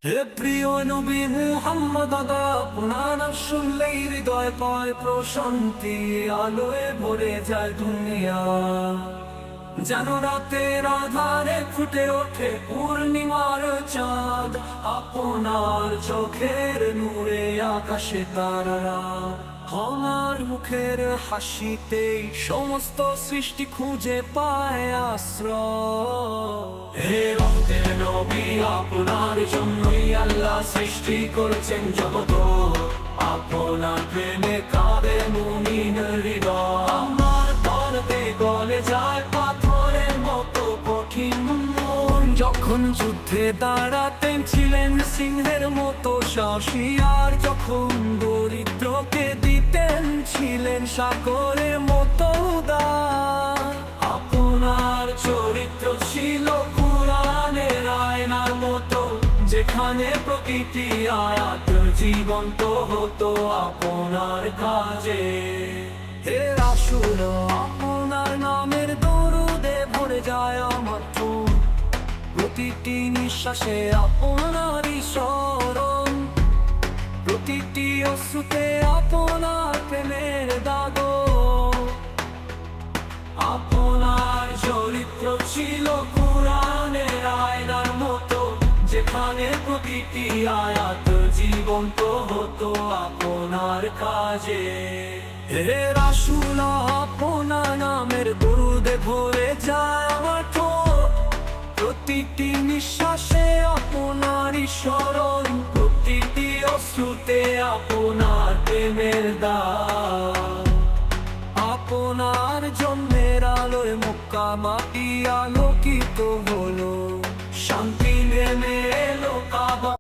হে প্রিয় নবী মুহাম্মদ, আপনার নাম শুনলেই হৃদয় পায় প্রশান্তি, আলোয় ভরে যায় দুনিয়া। যেন রাতের আধারে ফুটে ওঠে পূর্ণিমার চাঁদ, আপনার চোখের নূরে আকাশে তারারা। আমার মুখের হাসিতেই সমস্ত সৃষ্টি খুঁজে পায় আশ্রয়। হে রহমতের নবী, আপনার জন্যই আল্লাহ সৃষ্টি করেছেন জগৎ, আপনার প্রেমে কাঁদে মুমিন হৃদয়। আমার দরদে গলে যায় পাথরের মতো কঠিন মন, যখন যুদ্ধে দাঁড়াতেন ছিলেন সিংহের মতো সাহসী, আর যখন দরিদ্রকে দিতেন ছিলেন সাগরের মতো উদার। আপনার চরিত্র ছিল কুরআনের আয়নার মতো, যেখানে প্রকৃতি আয়াত জীবন্ত হতো আপনার কাজে। হে রাসূল, আপনার নামের দরুদে ভরে যায় আমার মন, প্রতিটি নিঃশ্বাসে আপনারই স্মরণ, প্রতিটি অশ্রুতে আপনার প্রেমের দাগ। আপনার চরিত্র ছিল কুরআনের আয়নার মতো, যেখানে প্রতিটি আয়াত জীবন্ত হতো আপনার কাজে। হে রাসূল, আপনার নামের দরুদে ভরে যায় আমার ঠোঁট, প্রতিটি নিঃশ্বাসে আপনারই স্মরণ, প্রতিটি অশ্রুতে আপনার প্রেমের দাগ। আপনার জন্মের আলোয় মক্কা মাটি আলোকিত হলো, শান্তি নেমে এলো কাবা।